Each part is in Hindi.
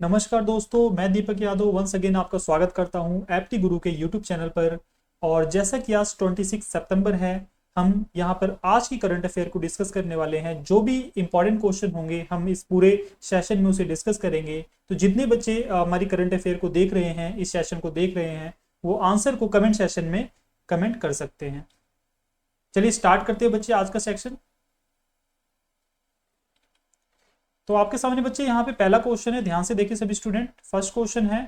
नमस्कार दोस्तों, मैं दीपक यादव वंस अगेन आपका स्वागत करता हूं एप्टी गुरु के यूट्यूब चैनल पर। और जैसा कि आज 26 सितंबर है, हम यहां पर आज की करंट अफेयर को डिस्कस करने वाले हैं। जो भी इंपॉर्टेंट क्वेश्चन होंगे हम इस पूरे सेशन में उसे डिस्कस करेंगे। तो जितने बच्चे हमारी करंट अफेयर को देख रहे हैं, इस सेशन को देख रहे हैं, वो आंसर को कमेंट सेशन में कमेंट कर सकते हैं। चलिए स्टार्ट करते हैं बच्चे आज का सेक्शन। तो आपके सामने बच्चे यहाँ पे पहला क्वेश्चन है, ध्यान से देखिए सभी स्टूडेंट। फर्स्ट क्वेश्चन है,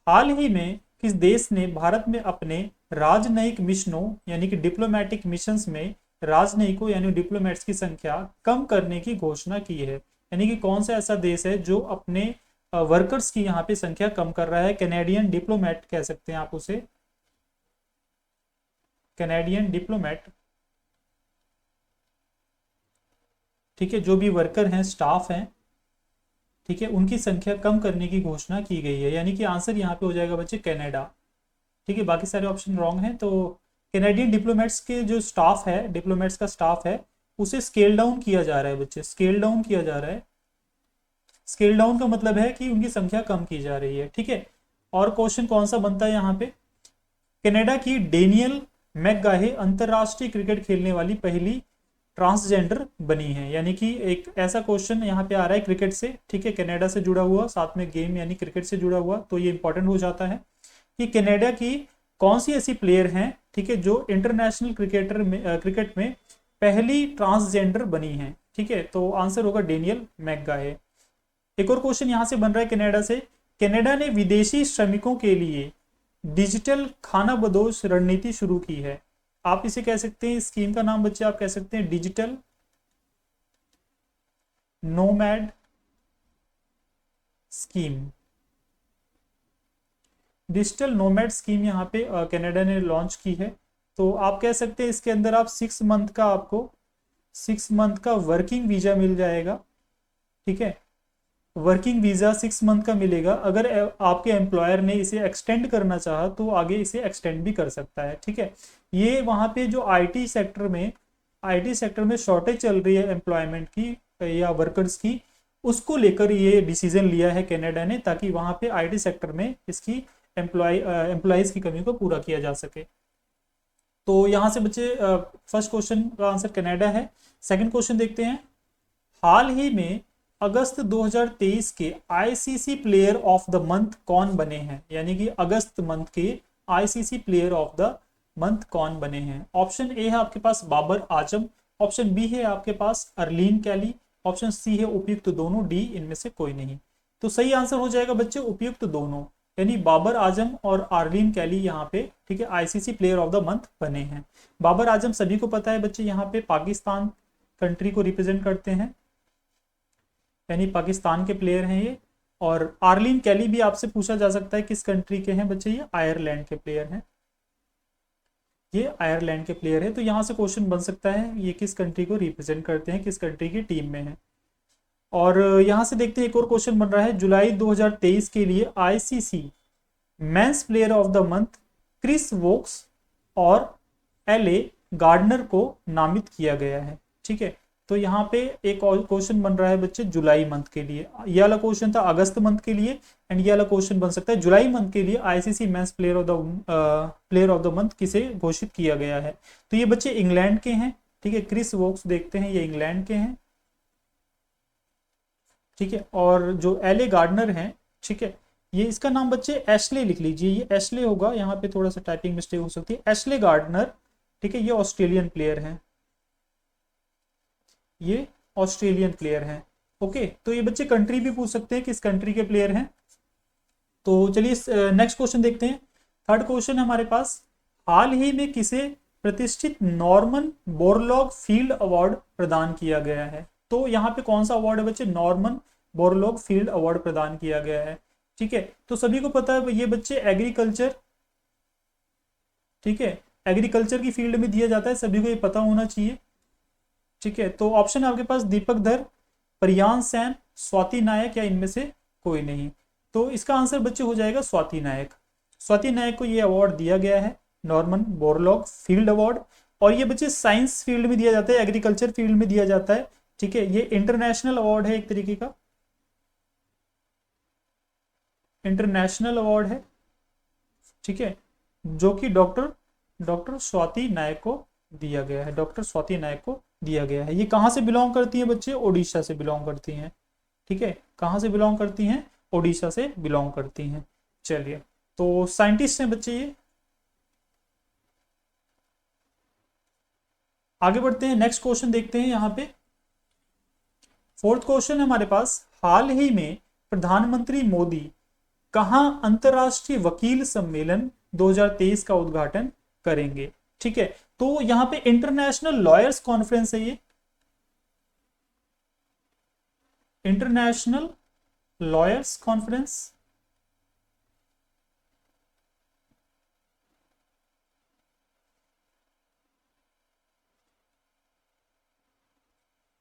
हाल ही में किस देश ने भारत में अपने राजनयिक मिशनों यानी कि डिप्लोमेटिक मिशंस में राजनयिकों यानी डिप्लोमेट्स की संख्या कम करने की घोषणा की है? यानी कि कौन सा ऐसा देश है जो अपने वर्कर्स की यहाँ पे संख्या कम कर रहा है? कैनेडियन डिप्लोमेट कह सकते हैं आप उसे, कैनेडियन डिप्लोमेट। ठीक है, जो भी वर्कर हैं, स्टाफ हैं, ठीक है, उनकी संख्या कम करने की घोषणा की गई है। यानी कि आंसर यहाँ पे हो जाएगा बच्चे कनाडा। ठीक है, बाकी सारे ऑप्शन रॉन्ग हैं। तो कैनेडियन डिप्लोमेट्स के जो स्टाफ है, डिप्लोमेट्स का स्टाफ है, उसे स्केल डाउन किया जा रहा है बच्चे, स्केल डाउन किया जा रहा है। स्केल डाउन का मतलब है कि उनकी संख्या कम की जा रही है। ठीक है, और क्वेश्चन कौन सा बनता है यहाँ पे? कनाडा की डेनियल मैकगाहे अंतरराष्ट्रीय क्रिकेट खेलने वाली पहली ट्रांसजेंडर बनी है। यानी कि एक ऐसा क्वेश्चन यहाँ पे आ रहा है क्रिकेट से, ठीक है, कनाडा से जुड़ा हुआ, साथ में गेम यानी क्रिकेट से जुड़ा हुआ, तो ये इंपॉर्टेंट हो जाता है कि कनाडा की कौन सी ऐसी प्लेयर हैं, ठीक है, जो इंटरनेशनल क्रिकेट में पहली ट्रांसजेंडर बनी है। ठीक है, तो आंसर होगा डेनियल मैकगाहे। एक और क्वेश्चन यहां से बन रहा है कनाडा से, कनाडा ने विदेशी श्रमिकों के लिए डिजिटल खानाबदोश रणनीति शुरू की है। आप इसे कह सकते हैं, स्कीम का नाम बच्चे आप कह सकते हैं digital nomad scheme. Digital nomad scheme यहाँ पे कनाडा ने लॉन्च की है। तो आप कह सकते हैं इसके अंदर आप 6 मंथ का, आपको 6 मंथ का वर्किंग वीजा मिल जाएगा। ठीक है, वर्किंग वीजा 6 मंथ का मिलेगा। अगर आपके एम्प्लॉयर ने इसे एक्सटेंड करना चाहा तो आगे इसे एक्सटेंड भी कर सकता है। ठीक है, ये वहाँ पे जो आईटी सेक्टर में शॉर्टेज चल रही है एम्प्लॉयमेंट की या वर्कर्स की, उसको लेकर ये डिसीजन लिया है कनाडा ने, ताकि वहाँ पे आईटी सेक्टर में इसकी एम्प्लॉयज की कमी को पूरा किया जा सके। तो यहाँ से बच्चे फर्स्ट क्वेश्चन का आंसर कनाडा है। सेकंड क्वेश्चन देखते हैं, हाल ही में अगस्त 2023 के ICC player of the month कौन बने हैं? यानी कि अगस्त मंथ के ICC player of the month कौन बने हैं? ऑप्शन ए है आपके पास बाबर आजम, ऑप्शन बी है आपके पास अर्लीन कैली, ऑप्शन सी है उपयुक्त दोनों, डी इनमें से कोई नहीं। तो सही आंसर हो जाएगा बच्चे उपयुक्त दोनों, यानी बाबर आजम और आर्लिन कैली यहाँ पे, ठीक है, ICC player of the month बने हैं। बाबर आजम सभी को पता है बच्चे, यहाँ पे पाकिस्तान कंट्री को रिप्रेजेंट करते हैं, यानी पाकिस्तान के प्लेयर हैं ये। और आर्लिन कैली भी आपसे पूछा जा सकता है किस कंट्री के हैं बच्चे, ये आयरलैंड के प्लेयर हैं, ये आयरलैंड के प्लेयर है। तो यहाँ से क्वेश्चन बन सकता है ये किस कंट्री को रिप्रेजेंट करते हैं, किस कंट्री की टीम में है। और यहाँ से देखते हैं एक और क्वेश्चन बन रहा है, जुलाई 2023 के लिए ICC men's player of the month Chris Woakes और एलए गार्डनर को नामित किया गया है। ठीक है, तो यहाँ पे एक और क्वेश्चन बन रहा है बच्चे जुलाई मंथ के लिए। ये वाला क्वेश्चन था अगस्त मंथ के लिए, एंड ये वाला क्वेश्चन बन सकता है जुलाई मंथ के लिए ICC men's player of the month किसे घोषित किया गया है। तो ये बच्चे इंग्लैंड के हैं। ठीक है, क्रिस वोक्स देखते हैं, ये इंग्लैंड के हैं। ठीक है, और जो एले गार्डनर हैं, ठीक है, ये इसका नाम बच्चे एशले लिख लीजिए, ये एशले होगा, यहाँ पे थोड़ा सा टाइपिंग मिस्टेक हो सकती है, एशले गार्डनर। ठीक है, ये ऑस्ट्रेलियन प्लेयर हैं, ये ऑस्ट्रेलियन प्लेयर हैं। ओके, तो ये बच्चे कंट्री भी पूछ सकते हैं किस कंट्री के प्लेयर हैं। तो चलिए नेक्स्ट क्वेश्चन देखते हैं। थर्ड क्वेश्चन है हमारे पास, हाल ही में किसे प्रतिष्ठित नॉर्मन बोरलॉग फील्ड अवार्ड प्रदान किया गया है? तो यहाँ पे कौन सा अवार्ड है बच्चे? नॉर्मन बोरलॉग फील्ड अवार्ड प्रदान किया गया है। ठीक है, तो सभी को पता है ये बच्चे एग्रीकल्चर, ठीक है, एग्रीकल्चर की फील्ड में दिया जाता है, सभी को ये पता होना चाहिए। ठीक है, तो ऑप्शन है आपके पास दीपक धर, परियान सैन, स्वाति नायक या इनमें से कोई नहीं। तो इसका आंसर बच्चे हो जाएगा स्वाति नायक। स्वाति नायक को ये अवार्ड दिया गया है, नॉर्मन बोरलॉग फील्ड अवार्ड। और ये बच्चे साइंस फील्ड में दिया जाता है, एग्रीकल्चर फील्ड में दिया जाता है। ठीक है, ये इंटरनेशनल अवार्ड है एक तरीके का। इंटरनेशनल अवार्ड है, ठीक है, जो कि डॉक्टर डॉक्टर स्वाति नायक को दिया गया है, डॉक्टर स्वाति नायक को दिया गया है। ये कहाँ से बिलोंग करती हैं बच्चे? ओडिशा से बिलोंग करती हैं, ठीक है, कहाँ से बिलोंग करती हैं? ओडिशा से बिलोंग करती हैं। चलिए, तो साइंटिस्ट हैं बच्चे ये। आगे बढ़ते हैं, नेक्स्ट क्वेश्चन देखते हैं यहाँ पे। फोर्थ क्वेश्चन है हमारे पास, हाल ही में प्रधानमंत्री मोदी कहां अंतरराष्ट्रीय वकील सम्मेलन 2023 का उद्घाटन करेंगे? ठीक है, तो यहां पे इंटरनेशनल लॉयर्स कॉन्फ्रेंस है ये, international lawyers conference.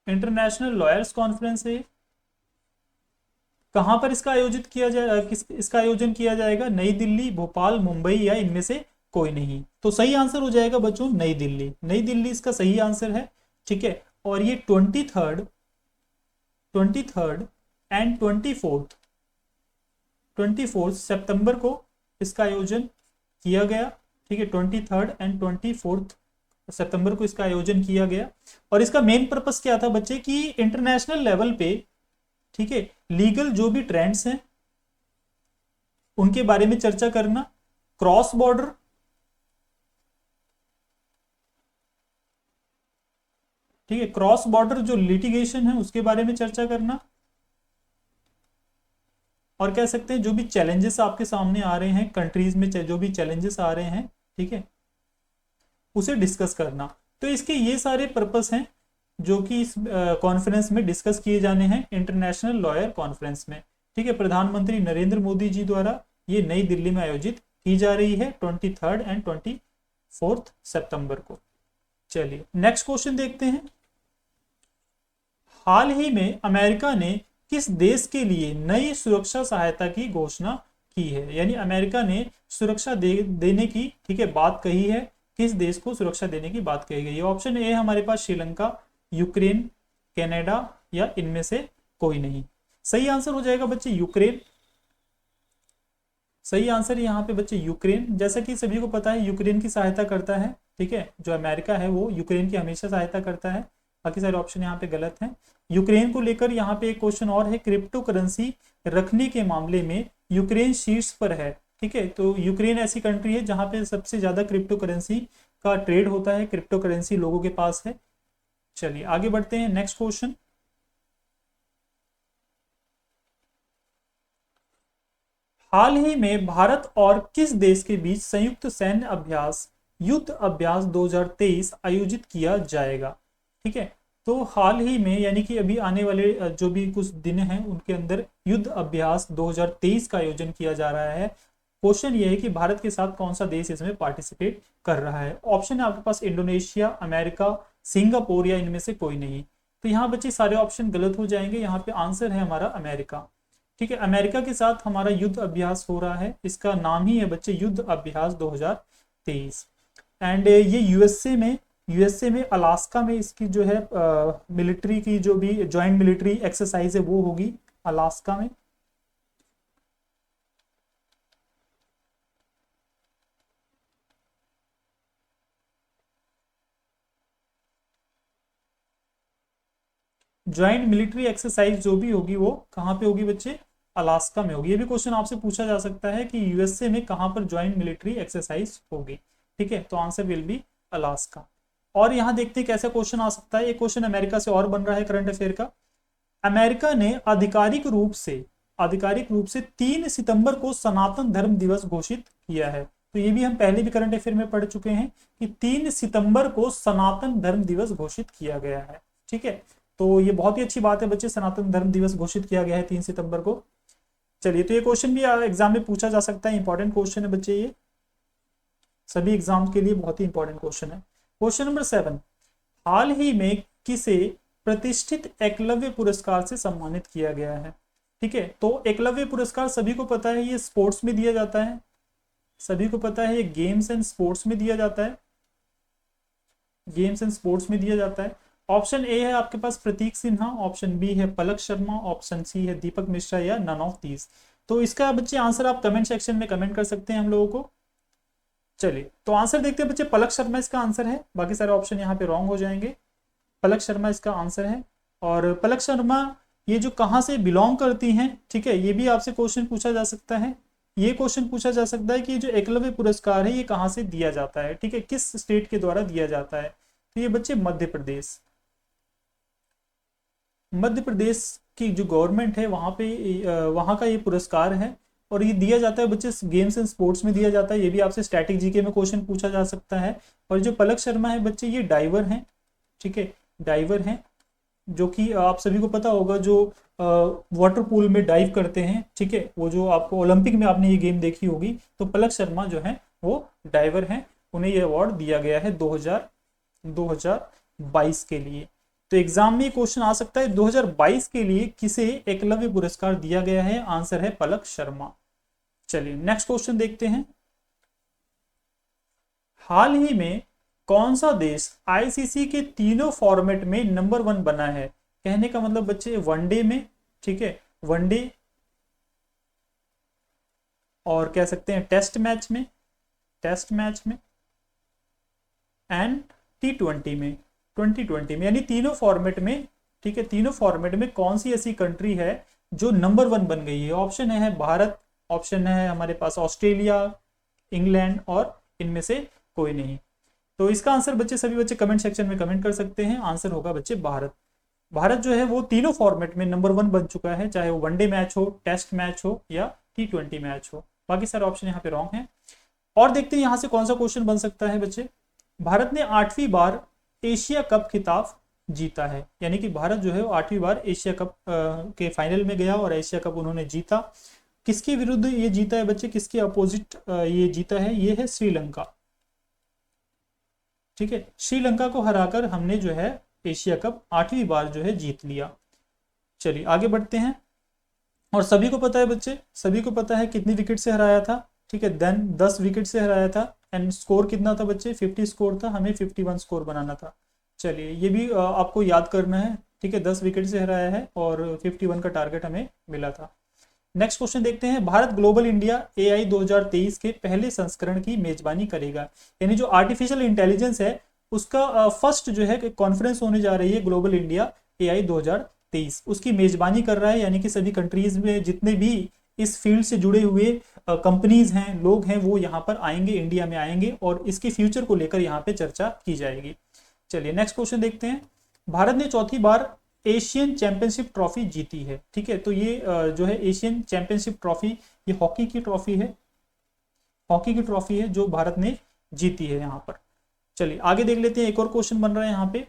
International lawyers conference है, कहां पर इसका आयोजित किया जाए, इसका आयोजन किया जाएगा? नई दिल्ली, भोपाल, मुंबई या इनमें से कोई नहीं। तो सही आंसर हो जाएगा बच्चों नई दिल्ली, नई दिल्ली इसका सही आंसर है, ठीक है। और ये 23 एंड 24 सितंबर को इसका आयोजन किया गया, ठीक है, 23 एंड 24 सितंबर को इसका आयोजन किया गया। और इसका मेन पर्पस क्या था बच्चे, कि इंटरनेशनल लेवल पे, ठीक है, लीगल जो भी ट्रेंड्स हैं उनके बारे में चर्चा करना, क्रॉस बॉर्डर, ठीक है, क्रॉस बॉर्डर जो लिटिगेशन है उसके बारे में चर्चा करना, और कह सकते हैं जो भी चैलेंजेस आपके सामने आ रहे हैं कंट्रीज में, जो भी चैलेंजेस आ रहे हैं, ठीक है, उसे डिस्कस करना। तो इसके ये सारे पर्पस हैं जो कि इस कॉन्फ्रेंस में डिस्कस किए जाने हैं, इंटरनेशनल लॉयर कॉन्फ्रेंस में, ठीक है। प्रधानमंत्री नरेंद्र मोदी जी द्वारा ये नई दिल्ली में आयोजित की जा रही है 23 एंड 24 सितंबर को। चलिए नेक्स्ट क्वेश्चन देखते हैं। हाल ही में अमेरिका ने किस देश के लिए नई सुरक्षा सहायता की घोषणा की है? यानी अमेरिका ने सुरक्षा देने की, ठीक है, बात कही है। किस देश को सुरक्षा देने की बात कही गई है? ऑप्शन ए है हमारे पास श्रीलंका, यूक्रेन, कनाडा या इनमें से कोई नहीं। सही आंसर हो जाएगा बच्चे यूक्रेन, सही आंसर यहाँ पे बच्चे यूक्रेन। जैसा कि सभी को पता है यूक्रेन की सहायता करता है, ठीक है, जो अमेरिका है वो यूक्रेन की हमेशा सहायता करता है। बाकी सारे ऑप्शन यहाँ पे गलत हैं। यूक्रेन को लेकर यहाँ पे एक क्वेश्चन और है, क्रिप्टो करेंसी रखने के मामले में यूक्रेन शीर्ष पर है, ठीक है। तो यूक्रेन ऐसी कंट्री है जहाँ पे सबसे ज्यादा क्रिप्टो करेंसी का ट्रेड होता है, क्रिप्टो करेंसी लोगों के पास है। चलिए आगे बढ़ते हैं, नेक्स्ट क्वेश्चन। हाल ही में भारत और किस देश के बीच संयुक्त सैन्य अभ्यास युद्ध अभ्यास 2023 आयोजित किया जाएगा? ठीक है, तो हाल ही में यानी कि अभी आने वाले जो भी कुछ दिन हैं उनके अंदर युद्ध अभ्यास 2023 का आयोजन किया जा रहा है। क्वेश्चन ये है कि भारत के साथ कौन सा देश इसमें पार्टिसिपेट कर रहा है? ऑप्शन है आपके पास इंडोनेशिया, अमेरिका, सिंगापुर या इनमें से कोई नहीं। तो यहाँ बच्चे सारे ऑप्शन गलत हो जाएंगे, यहाँ पे आंसर है हमारा अमेरिका, ठीक है। अमेरिका के साथ हमारा युद्ध अभ्यास हो रहा है, इसका नाम ही है बच्चे युद्ध अभ्यास 2023। एंड ये यूएसए में अलास्का में इसकी जो है मिलिट्री की जो भी ज्वाइंट मिलिट्री एक्सरसाइज है वो होगी अलास्का में। ज्वाइंट मिलिट्री एक्सरसाइज जो भी होगी वो कहाँ पे होगी बच्चे? अलास्का में होगी। ये भी क्वेश्चन आपसे पूछा जा सकता है कि यूएसए में कहाँ पर ज्वाइंट मिलिट्री एक्सरसाइज होगी, ठीक है। तो आंसर विल बी अलास्का। और यहाँ देखते हैं कैसा क्वेश्चन आ सकता है। एक क्वेश्चन अमेरिका से और बन रहा है करंट अफेयर का। अमेरिका ने आधिकारिक रूप से 3 सितंबर को सनातन धर्म दिवस घोषित किया है। तो ये भी हम पहले भी करंट अफेयर में पढ़ चुके हैं कि 3 सितंबर को सनातन धर्म दिवस घोषित किया गया है, ठीक है। तो ये बहुत ही अच्छी बात है बच्चे, सनातन धर्म दिवस घोषित किया गया है 3 सितंबर को। चलिए, तो ये क्वेश्चन भी एग्जाम में पूछा जा सकता है, इंपॉर्टेंट क्वेश्चन है बच्चे, ये सभी एग्जाम के लिए बहुत ही इंपॉर्टेंट क्वेश्चन है। क्वेश्चन नंबर 7, हाल ही में किसे प्रतिष्ठित एकलव्य पुरस्कार से सम्मानित किया गया है? ठीक है, तो एकलव्य पुरस्कार सभी को पता है ये स्पोर्ट्स में दिया जाता है, सभी को पता है ये गेम्स एंड स्पोर्ट्स में दिया जाता है, गेम्स एंड स्पोर्ट्स में दिया जाता है। ऑप्शन ए है आपके पास प्रतीक सिन्हा, ऑप्शन बी है पलक शर्मा, ऑप्शन सी है दीपक मिश्रा या नन ऑफ दीज। तो इसका बच्चे आंसर आप कमेंट सेक्शन में कमेंट कर सकते हैं हम लोगों को। चलिए तो आंसर देखते हैं बच्चे, पलक शर्मा इसका आंसर है, बाकी सारे ऑप्शन यहाँ पे रॉन्ग हो जाएंगे। पलक शर्मा इसका आंसर है। और पलक शर्मा ये जो कहाँ से बिलोंग करती हैं, ठीक है, ये भी आपसे क्वेश्चन पूछा जा सकता है। ये क्वेश्चन पूछा जा सकता है कि जो एकलव्य पुरस्कार है ये कहाँ से दिया जाता है, ठीक है, किस स्टेट के द्वारा दिया जाता है। तो ये बच्चे मध्य प्रदेश, मध्य प्रदेश की जो गवर्नमेंट है वहाँ पे वहाँ का ये पुरस्कार है। और ये दिया जाता है बच्चे गेम्स एंड स्पोर्ट्स में दिया जाता है। ये भी आपसे स्टैटिक जीके में क्वेश्चन पूछा जा सकता है। और जो पलक शर्मा है बच्चे ये डाइवर हैं, ठीक है, डाइवर हैं, जो कि आप सभी को पता होगा जो वाटर पूल में डाइव करते हैं, ठीक है, वो जो आपको ओलंपिक में आपने ये गेम देखी होगी। तो पलक शर्मा जो है वो डाइवर हैं, उन्हें ये अवार्ड दिया गया है 2022 के लिए। तो एग्जाम में क्वेश्चन आ सकता है 2022 के लिए किसे एकलव्य पुरस्कार दिया गया है, आंसर है पलक शर्मा। चलिए नेक्स्ट क्वेश्चन देखते हैं। हाल ही में कौन सा देश आईसीसी के तीनों फॉर्मेट में नंबर 1 बना है? कहने का मतलब बच्चे वनडे में, ठीक है, वनडे, और कह सकते हैं टेस्ट मैच में, टेस्ट मैच में, एंड T20 में, 2020 में, यानी तीनों फॉर्मेट में, ठीक है, तीनों फॉर्मेट में कौन सी ऐसी कंट्री है जो नंबर 1 बन गई है? ऑप्शन है भारत, ऑप्शन है हमारे पास ऑस्ट्रेलिया, इंग्लैंड, और इनमें से कोई नहीं। तो इसका आंसर बच्चे सभी बच्चे कमेंट सेक्शन में कमेंट कर सकते हैं। आंसर होगा बच्चे भारत। भारत जो है वो तीनों फॉर्मेट में नंबर 1 बन चुका है, चाहे वो वनडे मैच हो, टेस्ट मैच हो, या T20 मैच हो। बाकी सारे ऑप्शन यहाँ पे रॉन्ग है। और देखते हैं यहाँ से कौन सा क्वेश्चन बन सकता है बच्चे। भारत ने 8वीं बार एशिया कप खिताब जीता है, यानी कि भारत जो है वो 8वीं बार एशिया कप के फाइनल में गया और एशिया कप उन्होंने जीता। किसके विरुद्ध ये जीता है बच्चे, किसके अपोजिट ये जीता है? ये है श्रीलंका, ठीक है, श्रीलंका को हराकर हमने जो है एशिया कप 8वीं बार जो है जीत लिया। चलिए आगे बढ़ते हैं। और सभी को पता है बच्चे, सभी को पता है कितनी विकेट से हराया था, ठीक है, देन 10 विकेट से हराया था। एंड स्कोर कितना था बच्चे? 50 स्कोर था, हमें 51 स्कोर बनाना था। चलिए ये भी आपको याद करना है, ठीक है, 10 विकेट से हराया है और 51 का टारगेट हमें मिला था। नेक्स्ट क्वेश्चन देखते हैं। भारत ग्लोबल इंडिया AI 2023 के पहले संस्करण की मेजबानी करेगा, यानी जो आर्टिफिशियल इंटेलिजेंस है उसका फर्स्ट जो है कॉन्फ्रेंस होने जा रही है ग्लोबल इंडिया AI 2023, उसकी मेजबानी कर रहा है। यानी कि सभी कंट्रीज में जितने भी इस फील्ड से जुड़े हुए कंपनीज हैं, लोग हैं, वो यहाँ पर आएंगे, इंडिया में आएंगे, और इसके फ्यूचर को लेकर यहाँ पे चर्चा की जाएगी। चलिए नेक्स्ट क्वेश्चन देखते हैं। भारत ने चौथी बार एशियन चैंपियनशिप ट्रॉफी जीती है, ठीक है, तो ये जो है एशियन चैंपियनशिप ट्रॉफी, ये हॉकी की ट्रॉफी है, हॉकी की ट्रॉफी है जो भारत ने जीती है यहाँ पर। चलिए आगे देख लेते हैं। एक और क्वेश्चन बन रहा है यहाँ पे।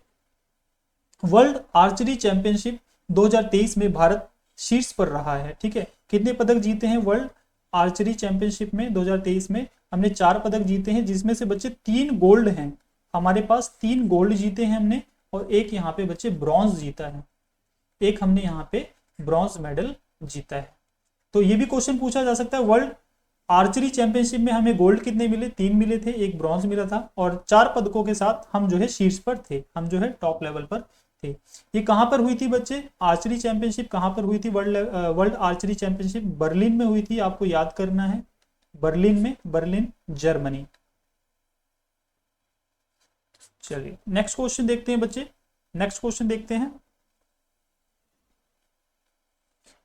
वर्ल्ड आर्चरी चैंपियनशिप 2023 में भारत शीर्ष पर रहा है, ठीक है, कितने पदक जीते हैं वर्ल्ड आर्चरी चैंपियनशिप में? 2023 में हमने 4 पदक जीते हैं, जिसमें से बच्चे 3 गोल्ड हैं हमारे पास, 3 गोल्ड जीते हैं हमने, और एक यहाँ पे बच्चे ब्रॉन्ज जीता है, एक हमने यहाँ पे ब्रॉन्ज मेडल जीता है। तो ये भी क्वेश्चन पूछा जा सकता है, वर्ल्ड आर्चरी चैंपियनशिप में हमें गोल्ड कितने मिले? 3 मिले थे, एक ब्रॉन्ज मिला था, और 4 पदकों के साथ हम जो है शीर्ष पर थे, हम जो है टॉप लेवल पर थे। ये कहां पर हुई थी बच्चे? आर्चरी चैंपियनशिप कहां पर हुई थी? वर्ल्ड आर्चरी चैंपियनशिप बर्लिन में हुई थी, आपको याद करना है, बर्लिन में, बर्लिन जर्मनी। चलिए नेक्स्ट क्वेश्चन देखते हैं बच्चे, नेक्स्ट क्वेश्चन देखते हैं।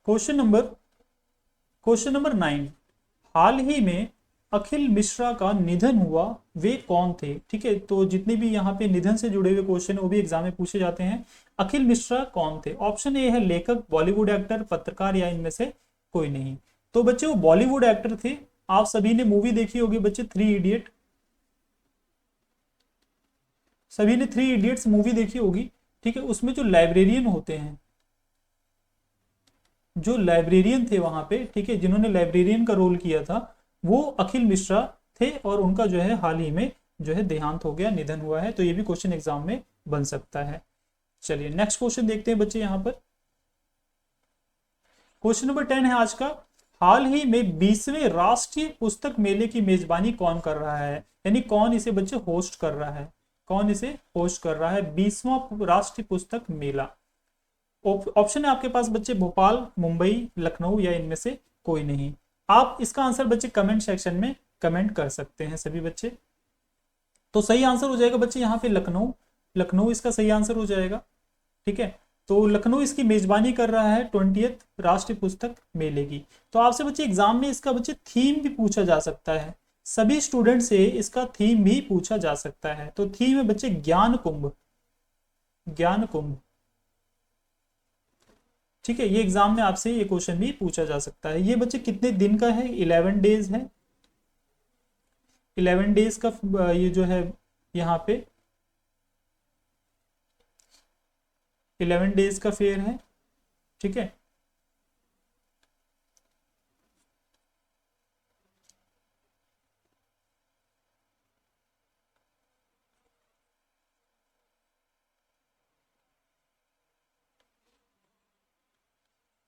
Question number 9। हाल ही में अखिल मिश्रा का निधन हुआ, वे कौन थे? ठीक है, तो जितने भी यहाँ पे निधन से जुड़े हुए क्वेश्चन वो भी एग्जाम में पूछे जाते हैं। अखिल मिश्रा कौन थे? ऑप्शन ए है लेखक, बॉलीवुड एक्टर, पत्रकार, या इनमें से कोई नहीं। तो बच्चे वो बॉलीवुड एक्टर थे। आप सभी ने मूवी देखी होगी बच्चे, 3 इडियट, सभी ने 3 इडियट्स मूवी देखी होगी, ठीक है, उसमें जो लाइब्रेरियन होते हैं, जो लाइब्रेरियन थे वहां पे, ठीक है, जिन्होंने लाइब्रेरियन का रोल किया था वो अखिल मिश्रा थे, और उनका जो है हाल ही में जो है देहांत हो गया, निधन हुआ है। तो ये भी क्वेश्चन एग्जाम में बन सकता है। चलिए नेक्स्ट क्वेश्चन देखते हैं बच्चे। यहाँ पर क्वेश्चन नंबर 10 है आज का। हाल ही में 20वें राष्ट्रीय पुस्तक मेले की मेजबानी कौन कर रहा है? यानी कौन इसे बच्चे होस्ट कर रहा है? कौन इसे होस्ट कर रहा है 20वां राष्ट्रीय पुस्तक मेला? ऑप्शन है आपके पास बच्चे, भोपाल, मुंबई, लखनऊ, या इनमें से कोई नहीं। आप इसका आंसर बच्चे कमेंट सेक्शन में कमेंट कर सकते हैं सभी बच्चे। तो सही आंसर हो जाएगा बच्चे यहाँ पे लखनऊ, लखनऊ इसका सही आंसर हो जाएगा। ठीक है, तो लखनऊ इसकी मेजबानी कर रहा है 20th राष्ट्रीय पुस्तक मेले की। तो आपसे बच्चे एग्जाम में इसका बच्चे थीम भी पूछा जा सकता है, सभी स्टूडेंट से इसका थीम भी पूछा जा सकता है। तो थीम है बच्चे ज्ञान कुंभ, ज्ञान कुंभ। ठीक है, ये एग्जाम में आपसे ये क्वेश्चन भी पूछा जा सकता है। ये बच्चे कितने दिन का है? 11 डेज है। 11 डेज का ये जो है यहाँ पे 11 डेज का फेयर है। ठीक है,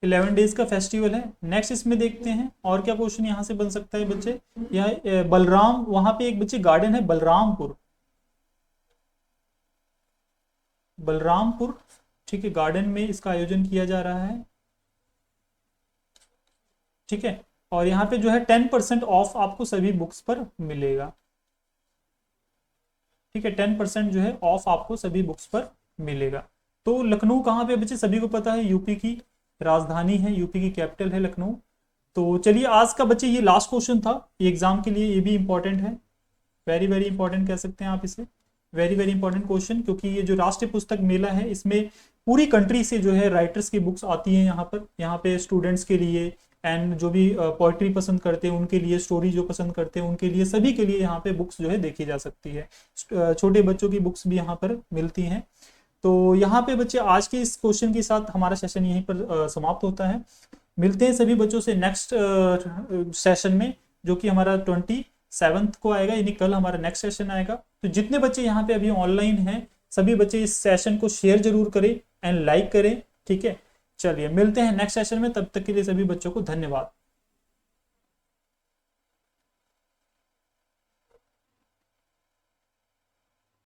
इलेवन डेज का फेस्टिवल है। नेक्स्ट इसमें देखते हैं और क्या क्वेश्चन यहाँ से बन सकता है बच्चे। यह बलराम, वहां पे एक बच्चे गार्डन है बलरामपुर, बलरामपुर। ठीक है, गार्डन में इसका आयोजन किया जा रहा है। ठीक है, और यहाँ पे जो है 10% ऑफ आपको सभी बुक्स पर मिलेगा। ठीक है, 10% जो है ऑफ आपको सभी बुक्स पर मिलेगा। तो लखनऊ कहाँ पे बच्चे? सभी को पता है यूपी की राजधानी है, यूपी की कैपिटल है लखनऊ। तो चलिए आज का बच्चे ये लास्ट क्वेश्चन था, ये एग्जाम के लिए ये भी इंपॉर्टेंट है, वेरी वेरी इंपॉर्टेंट कह सकते हैं आप इसे, वेरी वेरी इंपॉर्टेंट क्वेश्चन। क्योंकि ये जो राष्ट्रीय पुस्तक मेला है इसमें पूरी कंट्री से जो है राइटर्स की बुक्स आती हैं यहाँ पे स्टूडेंट्स के लिए, एंड जो भी पोइट्री पसंद करते हैं उनके लिए, स्टोरी जो पसंद करते हैं उनके लिए, सभी के लिए यहाँ पे बुक्स जो है देखी जा सकती है। छोटे बच्चों की बुक्स भी यहाँ पर मिलती हैं। तो यहाँ पे बच्चे आज के इस क्वेश्चन के साथ हमारा सेशन यहीं पर समाप्त होता है। मिलते हैं सभी बच्चों से नेक्स्ट सेशन में, जो कि हमारा 27 को आएगा, यानी कल हमारा नेक्स्ट सेशन आएगा। तो जितने बच्चे यहाँ पे अभी ऑनलाइन हैं सभी बच्चे इस सेशन को शेयर जरूर करें एंड लाइक करें। ठीक है, चलिए मिलते हैं नेक्स्ट सेशन में, तब तक के लिए सभी बच्चों को धन्यवाद।